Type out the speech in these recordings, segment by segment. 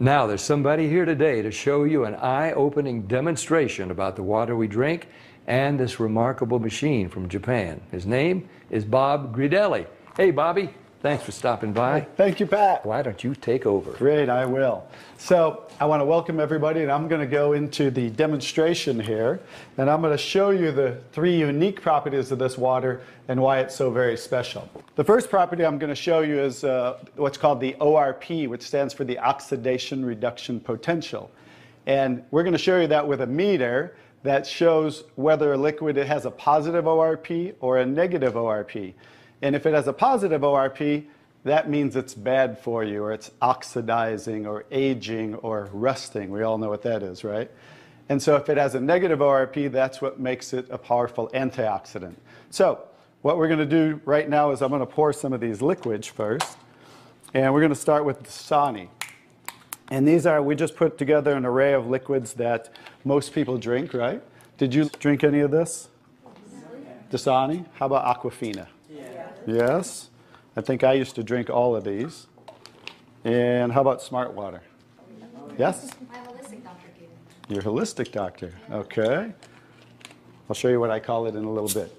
Now, there's somebody here today to show you an eye-opening demonstration about the water we drink and this remarkable machine from Japan. His name is Bob Gridelli. Hey, Bobby. Thanks for stopping by. Thank you, Pat. Why don't you take over? Great, I will. So I want to welcome everybody, and I'm going to go into the demonstration here, and I'm going to show you the 3 unique properties of this water and why it's so very special. The first property I'm going to show you is what's called the ORP, which stands for the oxidation reduction potential. And we're going to show you that with a meter that shows whether a liquid has a positive ORP or a negative ORP. And if it has a positive ORP, that means it's bad for you, or it's oxidizing, or aging, or rusting. We all know what that is, right? And so if it has a negative ORP, that's what makes it a powerful antioxidant. So what we're going to do right now is I'm going to pour some of these liquids first. And we're going to start with Dasani. And these are, we just put together an array of liquids that most people drink, right? Did you drink any of this? Dasani? How about Aquafina? Yes. I think I used to drink all of these. And how about Smart Water? Yes? My holistic doctor gave it. Your holistic doctor. Okay. I'll show you what I call it in a little bit.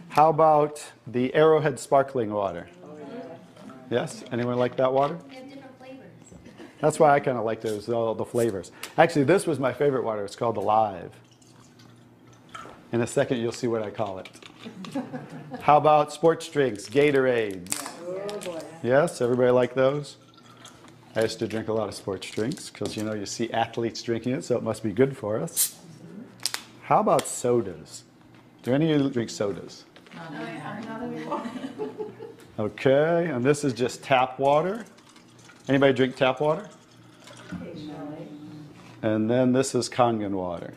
How about the Arrowhead sparkling water? Yes? Anyone like that water? They have different flavors. That's why I kind of liked it, was all the flavors. Actually, this was my favorite water. It's called Alive. In a second, you'll see what I call it. How about sports drinks, Gatorades? Yes, everybody like those? I used to drink a lot of sports drinks because, you know, you see athletes drinking it, so it must be good for us. How about sodas? Do any of you drink sodas? Not anymore. Okay, and this is just tap water. Anybody drink tap water? And then this is Kangen water.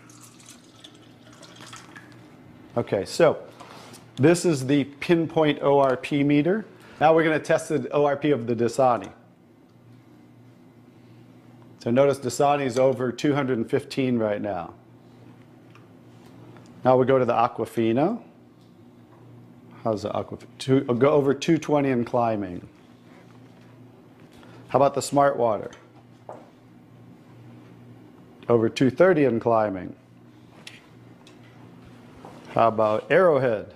Okay, so this is the pinpoint ORP meter. Now we're going to test the ORP of the Dasani. So notice Dasani is over 215 right now. Now we go to the Aquafina. How's the Aquafina? Go over 220 and climbing. How about the Smart Water? Over 230 and climbing. How about Arrowhead?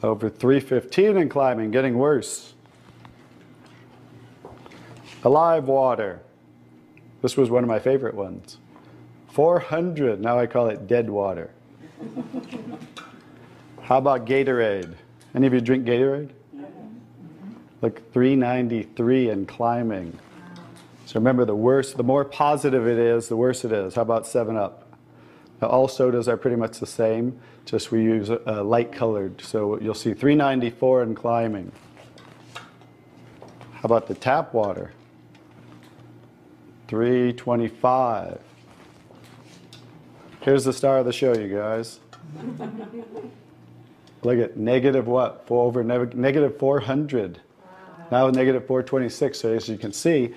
Over 315 and climbing, getting worse. Alive Water. This was one of my favorite ones. 400, now I call it dead water. How about Gatorade? Any of you drink Gatorade? Like 393 and climbing. So remember, the worse, the more positive it is, the worse it is. How about 7-Up? Now, all sodas are pretty much the same, just we use light colored. So you'll see 394 and climbing. How about the tap water? 325. Here's the star of the show, you guys. Look at negative what? Negative 400. Now negative 426. So as you can see,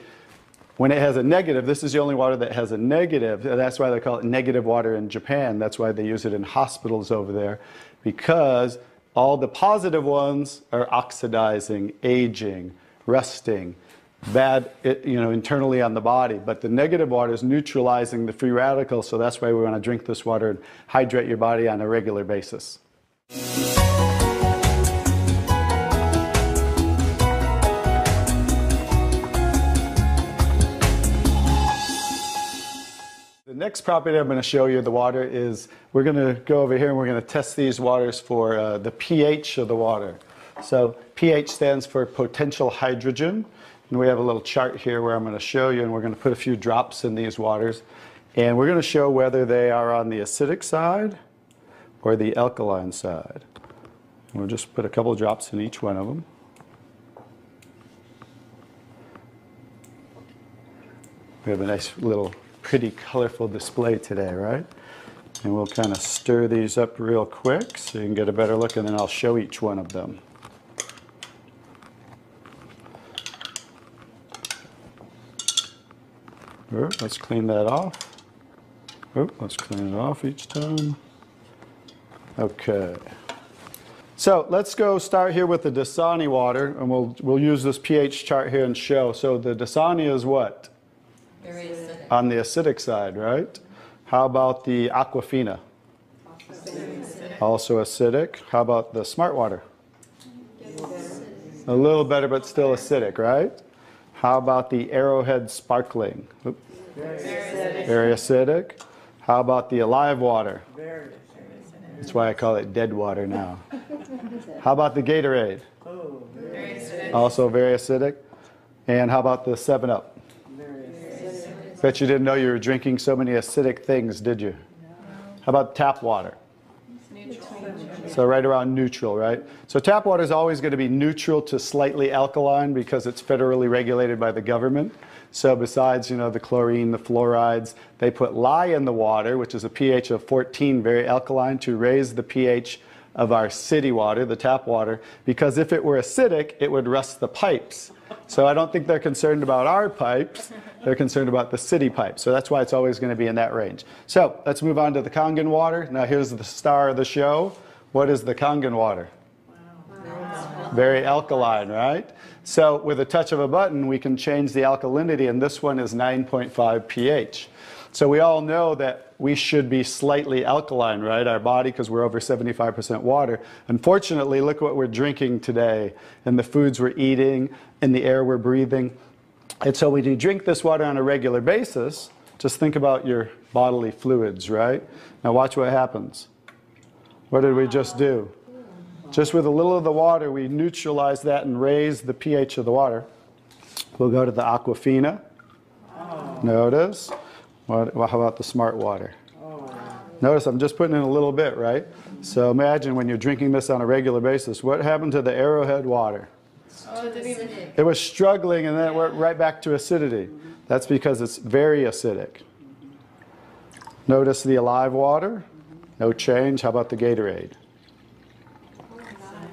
when it has a negative, this is the only water that has a negative. That's why they call it negative water in Japan. That's why they use it in hospitals over there, because all the positive ones are oxidizing, aging, rusting, bad, internally on the body. But the negative water is neutralizing the free radicals, so that's why we want to drink this water and hydrate your body on a regular basis. The next property I'm going to show you, the water, is we're going to go over here and we're going to test these waters for the pH of the water. So pH stands for potential hydrogen. And we have a little chart here where I'm going to show you, and we're going to put a few drops in these waters. And we're going to show whether they are on the acidic side or the alkaline side. And we'll just put a couple of drops in each one of them. We have a nice little pretty colorful display today, right? And we'll kind of stir these up real quick so you can get a better look, and then I'll show each one of them. Let's clean that off. Let's clean it off each time. Okay. So let's go start here with the Dasani water, and we'll use this pH chart here and show. So the Dasani is what? Very acidic. On the acidic side, right? How about the Aquafina? Also acidic. How about the Smart Water? A little better, but still acidic, right? How about the Arrowhead Sparkling? Oop. Very acidic. How about the Alive Water? Very acidic. That's why I call it dead water now. How about the Gatorade? Oh, Very acidic. Also very acidic. And how about the 7-Up? very acidic. Bet you didn't know you were drinking so many acidic things, did you? How about tap water? So right around neutral, right? So tap water is always going to be neutral to slightly alkaline because it's federally regulated by the government. So besides, the chlorine, the fluorides, they put lye in the water, which is a pH of 14, very alkaline, to raise the pH of our city water, the tap water, because if it were acidic, it would rust the pipes. So I don't think they're concerned about our pipes. They're concerned about the city pipes. So that's why it's always going to be in that range. So let's move on to the Kangen water. Now here's the star of the show. What is the Kangen water? Very alkaline, right? So with a touch of a button, we can change the alkalinity, and this one is 9.5 pH. So we all know that we should be slightly alkaline, right? Our body, because we're over 75% water. Unfortunately, look what we're drinking today, and the foods we're eating, and the air we're breathing. And so when you drink this water on a regular basis, just think about your bodily fluids, right? Now watch what happens. What did we just do? Just with a little of the water, we neutralize that and raise the pH of the water. We'll go to the Aquafina. Notice. How about the Smart Water? Notice I'm just putting in a little bit, right? So imagine when you're drinking this on a regular basis, what happened to the Arrowhead water? Acidic. It was struggling, and then it went right back to acidity. That's because it's very acidic. Notice the Alive Water. No change. How about the Gatorade?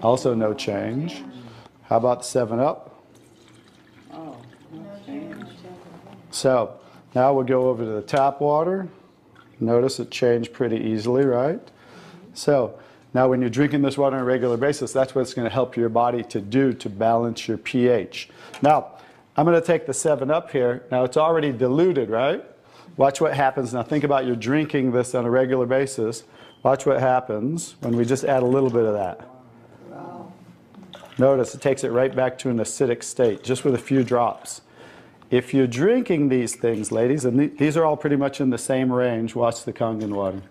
Also no change. How about the 7-Up? Oh, no change. So now we'll go over to the tap water. Notice it changed pretty easily, right? So now when you're drinking this water on a regular basis, that's what it's going to help your body to do to balance your pH. Now, I'm going to take the 7-Up here. Now it's already diluted, right? Watch what happens. Now think about you're drinking this on a regular basis. Watch what happens when we just add a little bit of that. Notice it takes it right back to an acidic state, just with a few drops. If you're drinking these things, ladies, and these are all pretty much in the same range, watch the Kangen water.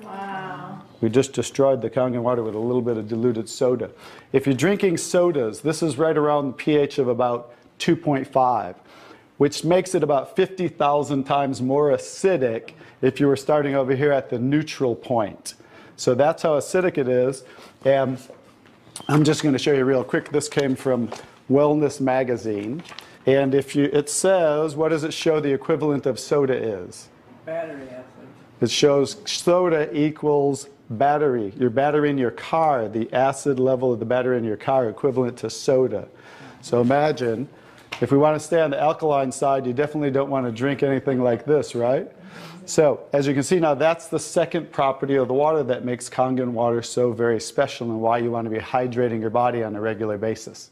Wow. We just destroyed the Kangen water with a little bit of diluted soda. If you're drinking sodas, this is right around the pH of about 2.5, which makes it about 50,000 times more acidic if you were starting over here at the neutral point. So that's how acidic it is. And I'm just going to show you real quick. This came from Wellness Magazine. And it says, what does it show the equivalent of soda is? Battery acid. It shows soda equals battery. Your battery in your car, the acid level of the battery in your car equivalent to soda. So imagine, if we want to stay on the alkaline side, you definitely don't want to drink anything like this, right? So as you can see now, that's the second property of the water that makes Kangen water so very special and why you want to be hydrating your body on a regular basis.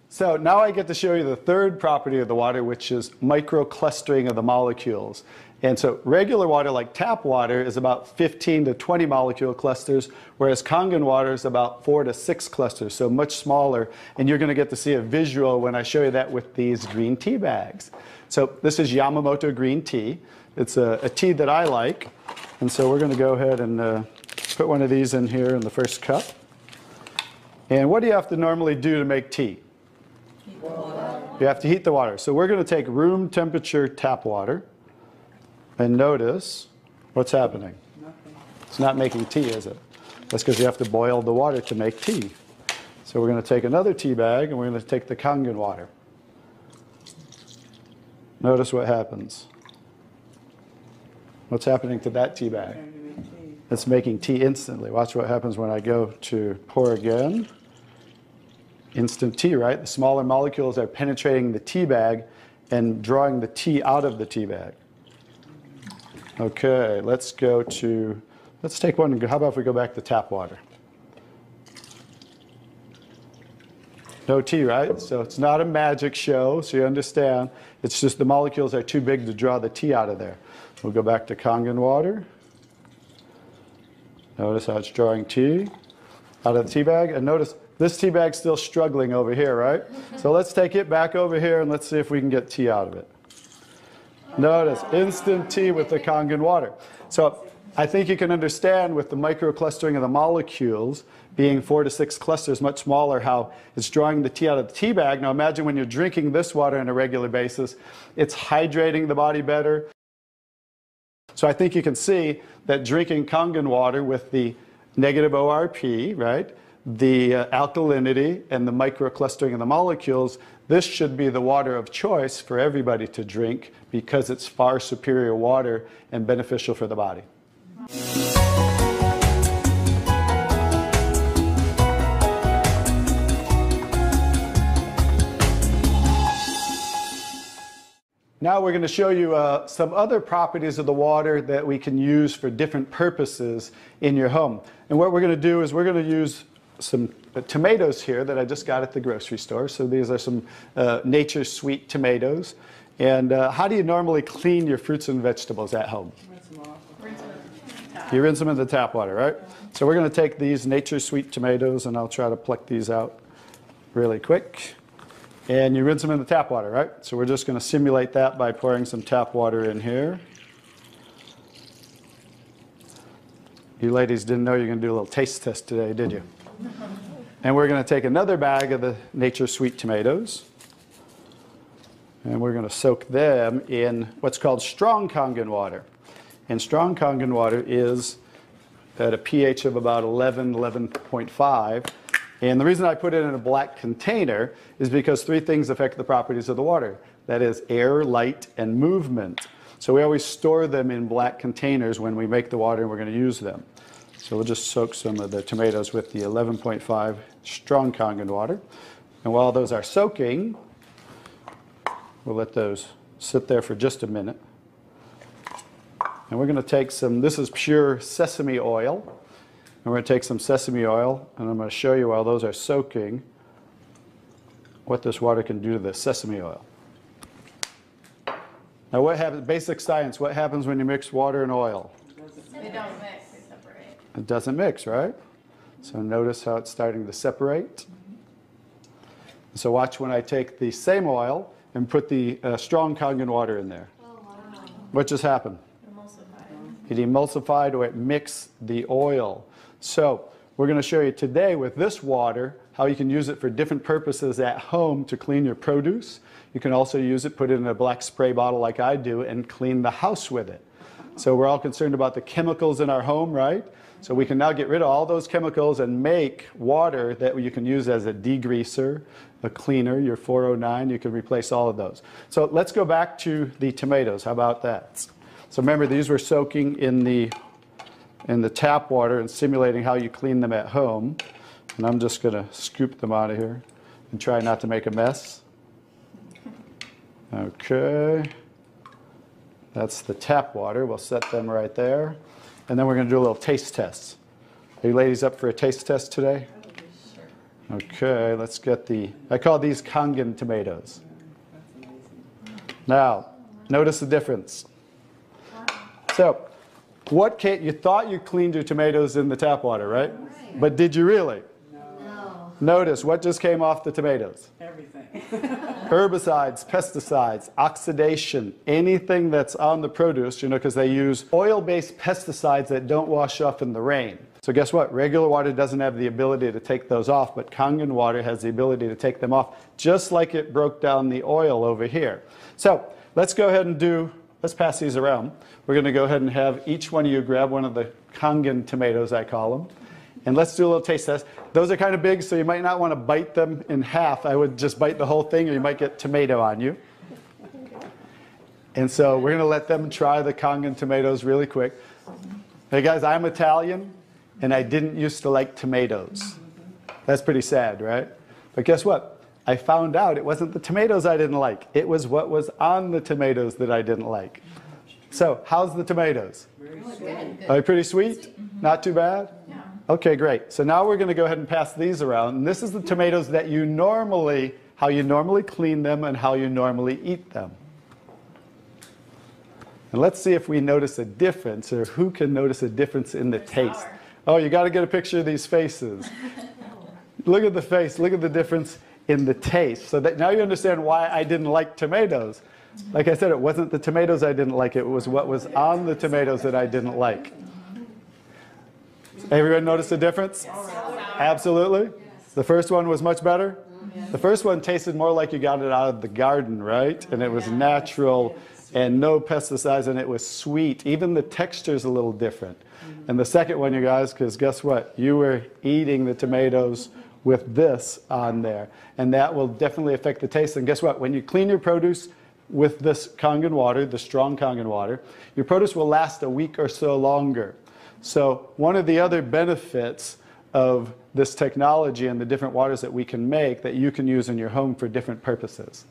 So now I get to show you the third property of the water, which is microclustering of the molecules. And so regular water, like tap water, is about 15 to 20 molecule clusters, whereas Kangen water is about 4 to 6 clusters, so much smaller. And you're going to get to see a visual when I show you that with these green tea bags. So this is Yamamoto green tea. It's a tea that I like. And so we're going to go ahead and put one of these in here in the first cup. And what do you have to normally do to make tea? You have to heat the water. So we're going to take room temperature tap water. And notice what's happening. Nothing. It's not making tea, is it? That's because you have to boil the water to make tea. So we're going to take another tea bag and we're going to take the Kangen water. Notice what happens. What's happening to that tea bag? Trying to make tea. It's making tea instantly. Watch what happens when I go to pour again. Instant tea, right? The smaller molecules are penetrating the tea bag and drawing the tea out of the tea bag. Okay, let's take one. How about if we go back to tap water? No tea, right? So it's not a magic show, so you understand. It's just the molecules are too big to draw the tea out of there. We'll go back to Kangen water. Notice how it's drawing tea out of the tea bag. And notice this tea bag's still struggling over here, right? So let's take it back over here and let's see if we can get tea out of it. Notice instant tea with the Kangen water. So I think you can understand with the microclustering of the molecules being 4 to 6 clusters, much smaller, how it's drawing the tea out of the tea bag. Now imagine when you're drinking this water on a regular basis, it's hydrating the body better. So I think you can see that drinking Kangen water with the negative ORP, right, the alkalinity and the microclustering of the molecules, this should be the water of choice for everybody to drink because it's far superior water and beneficial for the body. Now we're going to show you some other properties of the water that we can use for different purposes in your home. And what we're going to do is we're going to use some tomatoes here that I just got at the grocery store. So these are some Nature's Sweet tomatoes. And how do you normally clean your fruits and vegetables at home? Rinse them off. You rinse them in the tap water, right? So we're going to take these Nature's Sweet tomatoes, and I'll try to pluck these out really quick. And you rinse them in the tap water, right? So we're just going to simulate that by pouring some tap water in here. You ladies didn't know you were going to do a little taste test today, did you? And we're going to take another bag of the Nature's Sweet tomatoes. And we're going to soak them in what's called strong Kangen water. And strong Kangen water is at a pH of about 11, 11.5. And the reason I put it in a black container is because 3 things affect the properties of the water. That is air, light, and movement. So we always store them in black containers when we make the water and we're going to use them. So we'll just soak some of the tomatoes with the 11.5 strong Kangen water. And while those are soaking, we'll let those sit there for just a minute. And we're going to take some, this is pure sesame oil. And we're going to take some sesame oil, and I'm going to show you while those are soaking what this water can do to the sesame oil. Now what happens, basic science, what happens when you mix water and oil? They don't mix, they separate. It doesn't mix, right? So notice how it's starting to separate. So watch when I take the same oil and put the strong Kangen water in there. Oh, wow. What just happened? Emulsified. It emulsified or it mixed the oil. So we're going to show you today with this water how you can use it for different purposes at home to clean your produce. You can also use it, put it in a black spray bottle like I do, and clean the house with it. So we're all concerned about the chemicals in our home, right? So we can now get rid of all those chemicals and make water that you can use as a degreaser, a cleaner, your 409. You can replace all of those. So let's go back to the tomatoes. How about that? So remember, these were soaking in the tap water and simulating how you clean them at home. And I'm just going to scoop them out of here and try not to make a mess. Okay. That's the tap water. We'll set them right there. And then we're going to do a little taste test. Are you ladies up for a taste test today? Sure. Okay, let's get I call these Kangen tomatoes. Now, notice the difference. So, you thought you cleaned your tomatoes in the tap water, right? But did you really? No. Notice what just came off the tomatoes. Everything. Herbicides, pesticides, oxidation, anything that's on the produce, because they use oil-based pesticides that don't wash off in the rain. So guess what? Regular water doesn't have the ability to take those off, but Kangen water has the ability to take them off, just like it broke down the oil over here. So let's go ahead and let's pass these around. We're going to go ahead and have each one of you grab one of the Kangen tomatoes, I call them. And let's do a little taste test. Those are kind of big, so you might not want to bite them in half. I would just bite the whole thing, or you might get tomato on you. And so we're going to let them try the Kangen tomatoes really quick. Hey guys, I'm Italian, and I didn't used to like tomatoes. That's pretty sad, right? But guess what? I found out it wasn't the tomatoes I didn't like. It was what was on the tomatoes that I didn't like. So, how's the tomatoes? Good. Are they pretty sweet? Not too bad? Yeah. Okay, great. So now we're going to go ahead and pass these around. And this is the tomatoes that you normally, how you normally clean them and how you normally eat them. And let's see if we notice a difference, or who can notice a difference in the taste. Sour. Oh, you got to get a picture of these faces. Look at the face. Look at the difference in the taste. So that now you understand why I didn't like tomatoes. Like I said, it wasn't the tomatoes I didn't like. It was what was on the tomatoes that I didn't like. Everyone notice the difference? Absolutely. The first one was much better. The first one tasted more like you got it out of the garden, right? And it was natural and no pesticides, and it was sweet. Even the texture's a little different. And the second one, you guys, because guess what? You were eating the tomatoes with this on there. And that will definitely affect the taste. And guess what? When you clean your produce with this Kangen water, the strong Kangen water, your produce will last a week or so longer. So one of the other benefits of this technology and the different waters that we can make that you can use in your home for different purposes.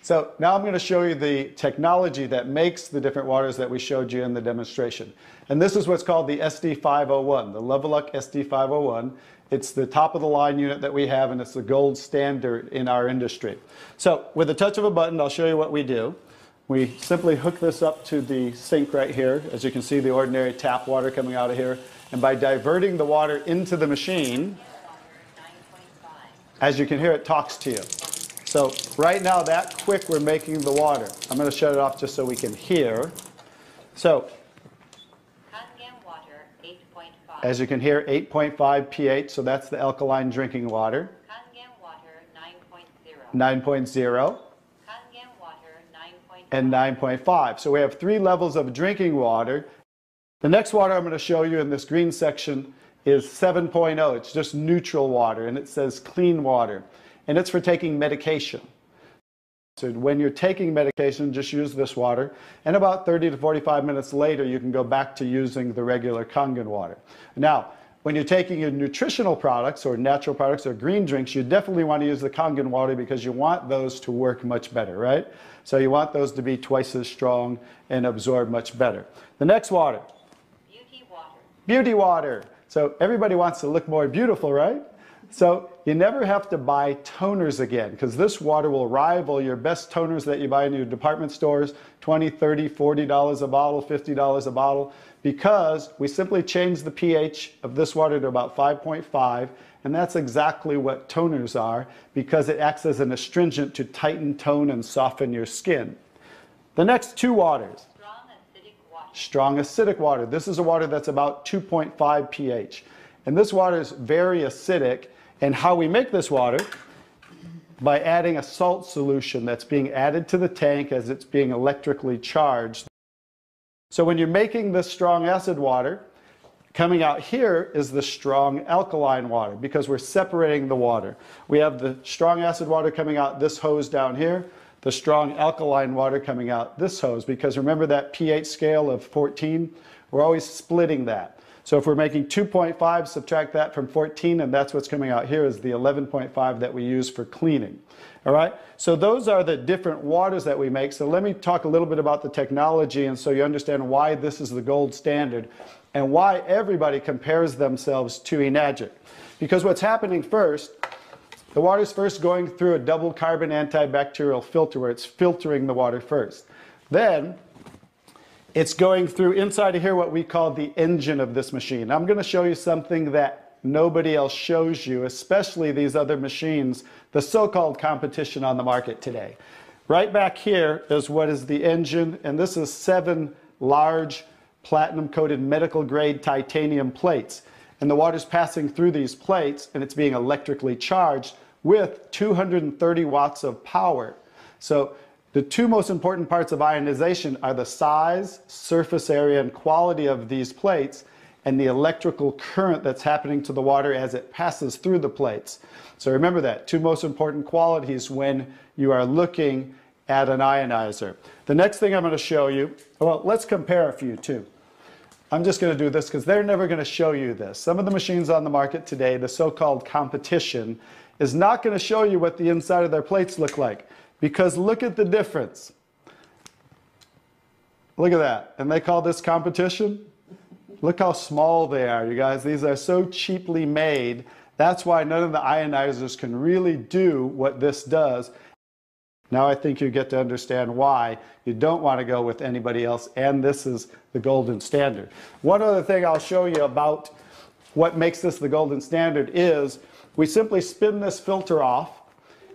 So now I'm going to show you the technology that makes the different waters that we showed you in the demonstration. And this is what's called the SD501, the Leveluck SD501. It's the top of the line unit that we have, and it's the gold standard in our industry. So with the touch of a button, I'll show you what we do. We simply hook this up to the sink right here. As you can see, the ordinary tap water coming out of here. And by diverting the water into the machine, as you can hear, it talks to you. So right now, that quick, we're making the water. I'm going to shut it off just so we can hear. So Kangen water 8.5. as you can hear, 8.5 pH, so that's the alkaline drinking water. Kangen water 9.0. 9.0 Kangen water 9.5. and 9.5. So we have 3 levels of drinking water. The next water I'm going to show you in this green section is 7.0. It's just neutral water, and it says clean water. And it's for taking medication. So when you're taking medication, just use this water. And about 30 to 45 minutes later, you can go back to using the regular Kangen water. Now, when you're taking your nutritional products or natural products or green drinks, you definitely want to use the Kangen water because you want those to work much better, right? So you want those to be twice as strong and absorb much better. The next water. Beauty water. Beauty water. So everybody wants to look more beautiful, right? So you never have to buy toners again, because this water will rival your best toners that you buy in your department stores, $20, $30, $40 a bottle, $50 a bottle, because we simply change the pH of this water to about 5.5, and that's exactly what toners are, because it acts as an astringent to tighten, tone, and soften your skin. The next 2 waters. Strong acidic water. Strong acidic water. This is a water that's about 2.5 pH. And this water is very acidic. And how we make this water? By adding a salt solution that's being added to the tank as it's being electrically charged. So when you're making this strong acid water, coming out here is the strong alkaline water, because we're separating the water. We have the strong acid water coming out this hose down here, the strong alkaline water coming out this hose, because remember that pH scale of 14? We're always splitting that. So if we're making 2.5, subtract that from 14, and that's what's coming out here is the 11.5 that we use for cleaning. All right? So those are the different waters that we make. So let me talk a little bit about the technology, and so you understand why this is the gold standard and why everybody compares themselves to Enagic. Because what's happening first, the water's first going through a double carbon antibacterial filter where it's filtering the water first. Then it's going through inside of here what we call the engine of this machine. I'm going to show you something that nobody else shows you, especially these other machines, the so-called competition on the market today. Right back here is what is the engine, and this is 7 large platinum-coated medical-grade titanium plates. And the water's passing through these plates, and it's being electrically charged with 230 watts of power. So the 2 most important parts of ionization are the size, surface area, and quality of these plates, and the electrical current that's happening to the water as it passes through the plates. So remember that, 2 most important qualities when you are looking add an ionizer. The next thing I'm going to show you, well, let's compare a few too. I'm just going to do this because they're never going to show you this. Some of the machines on the market today, the so-called competition, is not going to show you what the inside of their plates look like, because look at the difference. Look at that. And they call this competition? Look how small they are, you guys. These are so cheaply made. That's why none of the ionizers can really do what this does. Now I think you get to understand why you don't want to go with anybody else, and this is the golden standard. One other thing I'll show you about what makes this the golden standard is we simply spin this filter off,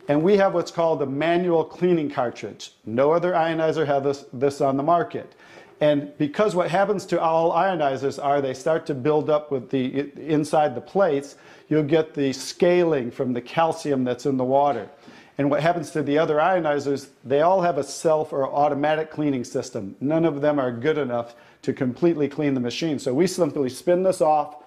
and we have what's called a manual cleaning cartridge. No other ionizer has this on the market. And because what happens to all ionizers are they start to build up with the inside the plates, you'll get the scaling from the calcium that's in the water. And what happens to the other ionizers, they all have a self or automatic cleaning system. None of them are good enough to completely clean the machine. So we simply spin this off,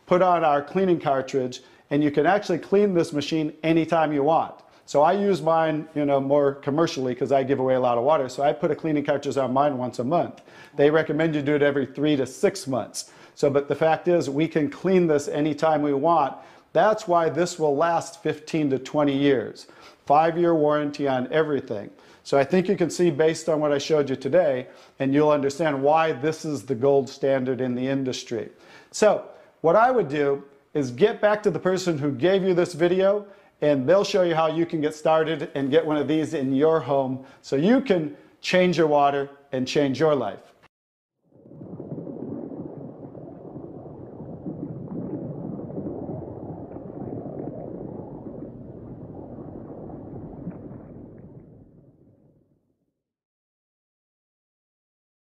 put on our cleaning cartridge, and you can actually clean this machine anytime you want. So I use mine, more commercially because I give away a lot of water. So I put a cleaning cartridge on mine once a month. They recommend you do it every 3 to 6 months. But the fact is, we can clean this anytime we want. That's why this will last 15 to 20 years. 5-year warranty on everything. So I think you can see based on what I showed you today, and you'll understand why this is the gold standard in the industry. So what I would do is get back to the person who gave you this video, and they'll show you how you can get started and get one of these in your home so you can change your water and change your life.